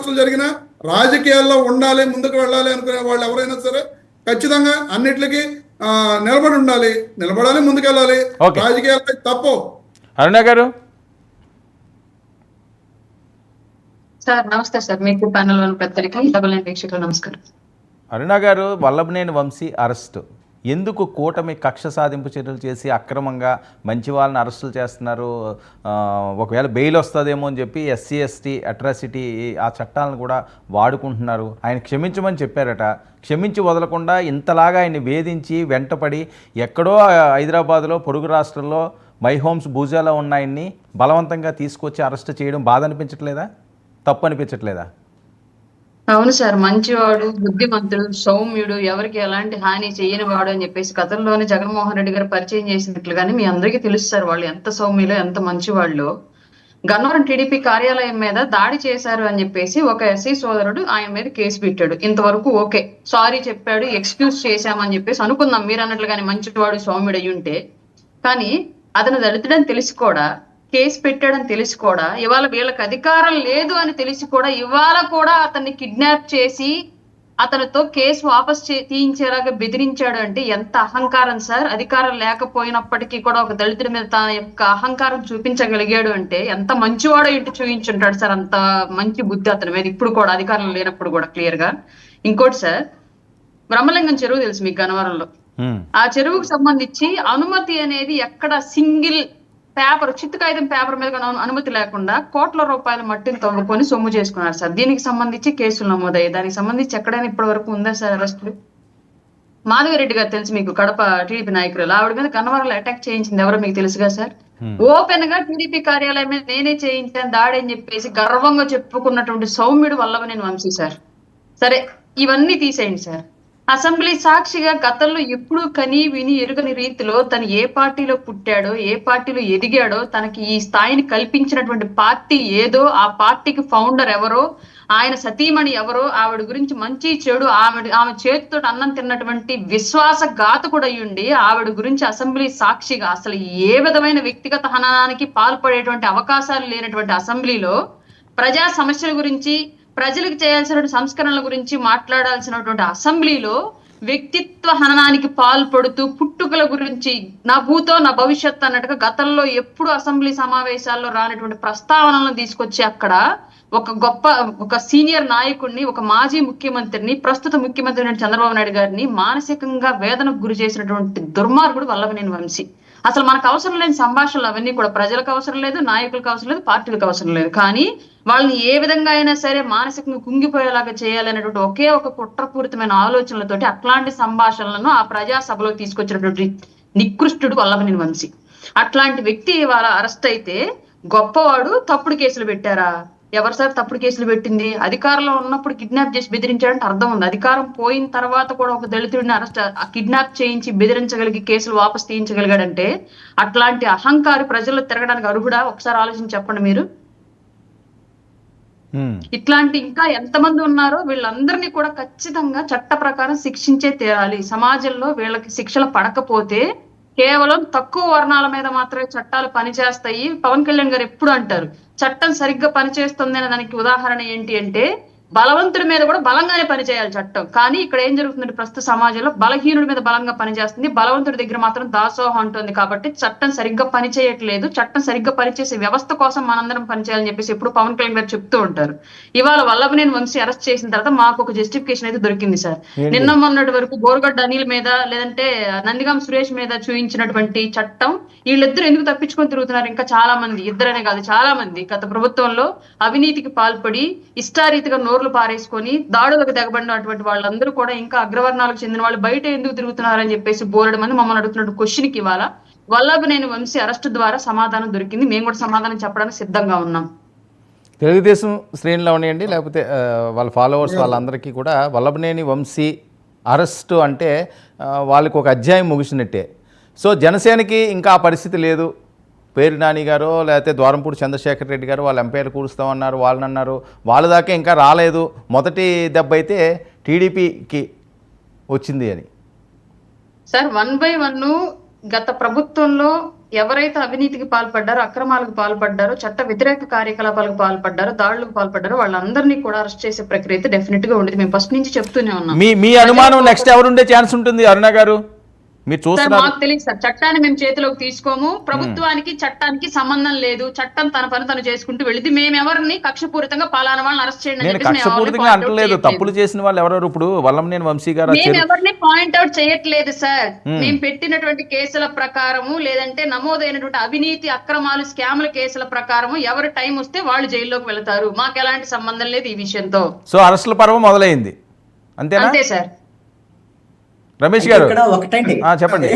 అరెస్టులు జరిగినా రాజకీయాల్లో ఉండాలి, ముందుకు వెళ్ళాలి అనుకునే వాళ్ళు ఎవరైనా సరే ఖచ్చితంగా అన్నిటికీ నిలబడాలి, ముందుకెళ్ళాలి. రాజకీయాలు తప్పు. అరుణ గారు సార్ నమస్తే సార్, మీకు ప్యానల్ వన్ ప్రతినిధికి డబుల్ నైన్ వీక్షకులు నమస్కారం. అరుణ గారు, వల్లభనేని వంశీ అరెస్టు ఎందుకు కూటమి కక్ష సాధింపు చర్యలు చేసి అక్రమంగా మంచి వాళ్ళని అరెస్టులు చేస్తున్నారు? ఒకవేళ బెయిల్ వస్తుందేమో అని చెప్పి ఎస్సీ ఎస్టీ అట్రాసిటీ ఆ చట్టాలను కూడా వాడుకుంటున్నారు. ఆయన క్షమించమని చెప్పారట, క్షమించి వదలకుండా ఇంతలాగా ఆయన్ని వేధించి వెంటపడి ఎక్కడో హైదరాబాద్లో పొరుగు రాష్ట్రంలో మై హోమ్స్ భూజాలో ఉన్న ఆయన్ని బలవంతంగా తీసుకొచ్చి అరెస్ట్ చేయడం బాధ అనిపించట్లేదా, తప్పు అనిపించట్లేదా? అవును సార్, మంచివాడు, బుద్ధిమంతుడు, సౌమ్యుడు, ఎవరికి ఎలాంటి హాని చేయని వాడు అని చెప్పేసి గతంలోనే జగన్మోహన్ రెడ్డి గారు పరిచయం చేసినట్లుగానే మీ అందరికీ తెలుసు సార్ వాళ్ళు ఎంత సౌమ్యులో ఎంత మంచివాళ్ళు. గన్నవరం టీడీపీ కార్యాలయం మీద దాడి చేశారు అని చెప్పేసి ఒక ఎస్సీ సోదరుడు ఆయన మీద కేసు పెట్టాడు. ఇంతవరకు ఓకే, సారీ చెప్పాడు, ఎక్స్క్యూజ్ చేశామని చెప్పేసి అనుకుందాం మీరు అన్నట్లుగానే మంచివాడు సౌమ్యుడు అయ్యి ఉంటే. కానీ అతను దళితుడని తెలిసి కూడా, కేసు పెట్టాడని తెలిసి కూడా, ఇవాళ వీళ్ళకి అధికారం లేదు అని తెలిసి కూడా ఇవాళ కూడా అతన్ని కిడ్నాప్ చేసి అతనితో కేసు వాపస్ తీయించేలాగా బెదిరించాడు అంటే ఎంత అహంకారం సార్. అధికారం లేకపోయినప్పటికీ కూడా ఒక దళితుడి మీద తన యొక్క అహంకారం చూపించగలిగాడు అంటే ఎంత మంచివాడో ఇంటి చూపించుంటాడు సార్. అంత మంచి బుద్ధి అతని మీద ఇప్పుడు కూడా, అధికారం లేనప్పుడు కూడా క్లియర్ గా. ఇంకోటి సార్, బ్రహ్మలింగం చెరువు తెలుసు మీకు గన్నవరంలో, ఆ చెరువుకు సంబంధించి అనుమతి అనేది ఎక్కడ సింగిల్ పేపర్, చిత్తు కాగితం పేపర్ మీద అనుమతి లేకుండా కోట్ల రూపాయల మట్టిని తవ్వుకొని సొమ్ము చేసుకున్నారు సార్. దీనికి సంబంధించి కేసులు నమోదయ్యాయి. దానికి సంబంధించి ఎక్కడైనా ఇప్పటి వరకు ఉందా సార్ అరెస్టులు? మాధవిరెడ్డి గారు తెలుసు మీకు, కడప టీడీపీ నాయకులు, ఆవిడ మీద గన్నవరంలో అటాక్ చేయించింది ఎవరో మీకు తెలుసుగా సార్. ఓపెన్ గా టీడీపీ కార్యాలయం మీద నేనే చేయించాను దాడి అని చెప్పేసి గర్వంగా చెప్పుకున్నటువంటి సౌమ్యుడు వల్లభనేని వంశీ సార్. సరే, ఇవన్నీ తీసేయండి సార్. అసెంబ్లీ సాక్షిగా గతంలో ఎప్పుడు కని విని ఎరుగని రీతిలో తను ఏ పార్టీలో పుట్టాడో, ఏ పార్టీలో ఎదిగాడో, తనకి ఈ స్థాయిని కల్పించినటువంటి పార్టీ ఏదో, ఆ పార్టీకి ఫౌండర్ ఎవరో, ఆయన సతీమణి ఎవరో, ఆవిడ గురించి మంచి చెడు ఆమె చేతితో అన్నం తిన్నటువంటి విశ్వాసఘాతకుడు అయ్యుండి ఆవిడ గురించి అసెంబ్లీ సాక్షిగా అసలు ఏ విధమైన వ్యక్తిగత హననానికి పాల్పడేటువంటి అవకాశాలు లేనటువంటి అసెంబ్లీలో ప్రజా సమస్యల గురించి, ప్రజలకు చేయాల్సిన సంస్కరణల గురించి మాట్లాడాల్సినటువంటి అసెంబ్లీలో వ్యక్తిత్వ హననానికి పాల్పడుతూ పుట్టుకల గురించి నా భూతో నా భవిష్యత్ అన్నట్టుగా గతంలో ఎప్పుడు అసెంబ్లీ సమావేశాల్లో రానటువంటి ప్రస్తావనలను తీసుకొచ్చి అక్కడ ఒక సీనియర్ నాయకుడిని, ఒక మాజీ ముఖ్యమంత్రిని, ప్రస్తుత ముఖ్యమంత్రి చంద్రబాబు నాయుడు గారిని మానసికంగా వేదనకు గురి చేసినటువంటి దుర్మార్గుడు వల్లభనేని వంశీ. అసలు మనకు అవసరం లేని సంభాషణలు అవన్నీ కూడా ప్రజలకు అవసరం లేదు, నాయకులకు అవసరం లేదు, పార్టీలకు అవసరం లేదు. కానీ వాళ్ళని ఏ విధంగా అయినా సరే మానసికంగా కుంగిపోయేలాగా చేయాలనేటువంటి ఒకే ఒక కుట్రపూరితమైన ఆలోచనలతోటి అట్లాంటి సంభాషణలను ఆ ప్రజాసభలో తీసుకొచ్చినటువంటి నికృష్టుడు వల్లభనేని వంశీ. అట్లాంటి వ్యక్తి ఇవాళ అరెస్ట్ అయితే గొప్పవాడు తప్పుడు కేసులు పెట్టారా? ఎవరు సార్ తప్పుడు కేసులు పెట్టింది? అధికారంలో ఉన్నప్పుడు కిడ్నాప్ చేసి బెదిరించాడంటే అర్థం ఉంది. అధికారం పోయిన తర్వాత కూడా ఒక దళితుడిని అరెస్ట్ కిడ్నాప్ చేయించి బెదిరించగలిగి కేసులు వాపస్ తీయించగలిగాడంటే అట్లాంటి అహంకారి ప్రజల్లో తిరగడానికి అర్హుడా? ఒకసారి ఆలోచించి చెప్పండి మీరు. ఇట్లాంటి ఇంకా ఎంతమంది ఉన్నారో వీళ్ళందరినీ కూడా ఖచ్చితంగా చట్ట ప్రకారం శిక్షించే తీరాలి. సమాజంలో వీళ్ళకి శిక్షలు పడకపోతే కేవలం తక్కువ వర్ణాల మీద మాత్రమే చట్టాలు పనిచేస్తాయి. పవన్ కళ్యాణ్ గారు ఎప్పుడు అంటారు చట్టం సరిగ్గా పనిచేస్తుంది అనే దానికి ఉదాహరణ ఏంటి అంటే, బలవంతుడి మీద కూడా బలంగానే పనిచేయాలి చట్టం. కానీ ఇక్కడ ఏం జరుగుతుందంటే ప్రస్తుత సమాజంలో బలహీనుడి మీద బలంగా పనిచేస్తుంది, బలవంతుడి దగ్గర మాత్రం దాసోహం ఉంటుంది. కాబట్టి చట్టం సరిగ్గా పనిచేయట్లేదు. చట్టం సరిగ్గా పనిచేసే వ్యవస్థ కోసం మనందరం పనిచేయాలని చెప్పేసి ఎప్పుడు పవన్ కళ్యాణ్ గారు చెప్తూ ఉంటారు. ఇవాళ వల్లభనేని వంశీ అరెస్ట్ చేసిన తర్వాత మాకు ఒక జస్టిఫికేషన్ అయితే దొరికింది సార్. నిన్న మొన్నటి వరకు బోరుగడ్డ అనిల్ మీద లేదంటే నందిగాం సురేష్ మీద చూపించినటువంటి చట్టం వీళ్ళిద్దరు ఎందుకు తప్పించుకొని తిరుగుతున్నారు? ఇంకా చాలా మంది, ఇద్దరనే కాదు చాలా మంది గత ప్రభుత్వంలో అవినీతికి పాల్పడి ఇష్టారీతిగా నోర్లు పారేసుకొని దాడులకు తెగబడినటువంటి వాళ్ళందరూ కూడా ఇంకా అగ్రవర్ణాలకు చెందిన వాళ్ళు బయట ఎందుకు తిరుగుతున్నారని చెప్పేసి బోలెడు మంది మమ్మల్ని అడుగుతున్న క్వశ్చన్ కి ఇవాళ వల్లభనేని వంశీ అరెస్టు ద్వారా సమాధానం దొరికింది. మేము కూడా సమాధానం చెప్పడానికి సిద్ధంగా ఉన్నాం. తెలుగుదేశం శ్రేణిలో ఉన్నాయండి, లేకపోతే వాళ్ళ ఫాలోవర్స్ వాళ్ళందరికీ కూడా వల్లభనేని వంశీ అరెస్టు అంటే వాళ్ళకి ఒక అధ్యాయం ముగిసినట్టే. సో జనసేనకి ఇంకా ఆ పరిస్థితి లేదు. పేరు నాని గారు లేకపోతే ద్వారంపూడి చంద్రశేఖర్ రెడ్డి గారు వాళ్ళు ఎంపైర్లు కూరుస్తామన్నారు, వాళ్ళని అన్నారు, వాళ్ళ దాకా ఇంకా రాలేదు. మొదటి దెబ్బ అయితే టీడీపీకి వచ్చింది అని సార్ 1/1 గత ప్రభుత్వంలో ఎవరైతే అవినీతికి పాల్పడ్డారో, అక్రమాలకు పాల్పడ్డారో, చట్ట వ్యతిరేక కార్యకలాపాలకు పాల్పడ్డారో, దాడులకు పాల్పడ్డారో వాళ్ళందరినీ కూడా అరెస్ట్ చేసే ప్రక్రియ అయితే డెఫినెట్ గా ఉండేది. మేము ఫస్ట్ నుంచి చెప్తూనే ఉన్నాం. మీ అనుమానం నెక్స్ట్ ఎవరు ఉండే ఛాన్స్ ఉంటుంది అరుణ గారు? మీరు సార్ చూస్తున్నారు. మాకు తెలియదు సార్, చట్టాన్ని మేము చేతిలోకి తీసుకోము. ప్రభుత్వానికి చట్టానికి సంబంధం లేదు. చట్టం తన పని తను చేసుకుంటూ వెళ్ళింది. మేము ఎవరిని కక్షపూరితంగా పలానా వాళ్ళని అరెస్ట్ చేయండి అని నేను చెప్పేసి మేము ఎవరిని కక్షపూరితంగా point out అంటలేదు. చేయట్లేదు. తప్పులు చేసిన వాళ్ళు ఎవరెవరు? ఇప్పుడు వల్లంనేని వంశీ గారు ఆ మేము చెరు- ఎవరిని పాయింట్ అవుట్ చేయట్లేదు సార్. మేము పెట్టినటువంటి కేసుల ప్రకారము, లేదంటే నమోదైనటువంటి అవినీతి అక్రమాలు స్కాముల కేసుల ప్రకారము ఎవరు టైం వస్తే వాళ్ళు జైల్లోకి వెళ్తారు. మాకు ఎలాంటి సంబంధం లేదు ఈ విషయంతో. సో అరెస్టుల పర్వం మొదలైంది అంతేనా? అంతే సార్. రమేష్ గారు ఇక్కడ ఒకటండి, చెప్పండి.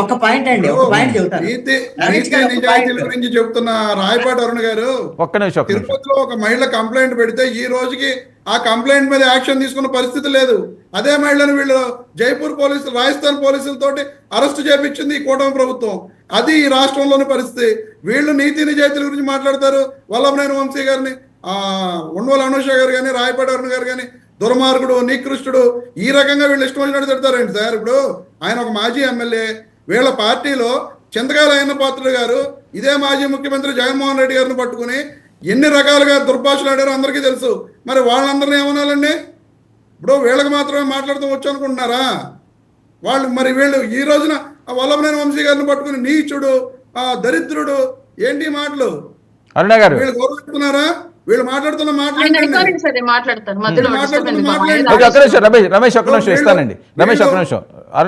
ఒక పాయింట్ అండి, ఒక పాయింట్ చెబుతాను. నీతి రమేష్ గారు ఒక నిజాయితీల point. గురించి చెప్తున్న రాయపాటి అరుణ్ గారు, ఒక్క నిమిషం. తిరుపతిలో ఒక మహిళ కంప్లైంట్ పెడితే ఈ రోజుకి ఆ కంప్లైంట్ మీద యాక్షన్ తీసుకున్న పరిస్థితి లేదు. అదే మహిళను వీళ్ళు జైపూర్ పోలీసులు, రాజస్థాన్ పోలీసులతోటి అరెస్ట్ చేపించింది ఈ కూటమి ప్రభుత్వం. అది ఈ రాష్ట్రంలోని పరిస్థితి. వీళ్ళు నీతి నిజాయితీల గురించి మాట్లాడతారు. వల్లభనేని వంశీ గారిని, ఉండవల్ అనూష గారు కానీ, రాయపాటి అరుణ్ గారు కానీ దుర్మార్గుడు, నికృష్టుడు, ఈ రకంగా వీళ్ళు ఇష్టం వచ్చినట్టు తిడతారండి సార్. ఇప్పుడు ఆయన ఒక మాజీ ఎమ్మెల్యే, వీళ్ళ పార్టీలో చింతకాయల అయ్యన్న పాత్రుడు గారు ఇదే మాజీ ముఖ్యమంత్రి జగన్మోహన్ రెడ్డి గారిని పట్టుకుని ఎన్ని రకాలుగా దుర్భాషలు ఆడారో అందరికీ తెలుసు. మరి వాళ్ళందరినీ ఏమనాలండి? ఇప్పుడు వీళ్ళకి మాత్రమే మాట్లాడుతూ వచ్చు అనుకుంటున్నారా వాళ్ళు? మరి వీళ్ళు ఈ రోజున వల్లభనేని వంశీ గారిని పట్టుకుని నీచుడు, దరిద్రుడు, ఏంటి మాటలు? అరుణ గారు వీళ్ళు గౌరవిస్తున్నారా? వీళ్ళు మాట్లాడుతున్న ఆయన మాట్లాడండి. అడుగుతారండి సార్, మాట్లాడతారు మధ్యలో మాట్లాడుతున్న డిస్టర్బెన్స్. మాట్లాడండి. ఓకే, ఒక్క నిమిషం రమేష్ ఒక్క నిమిషం ఇస్తానండి. రమేష్ ఒక్క నిమిషం. అరుణ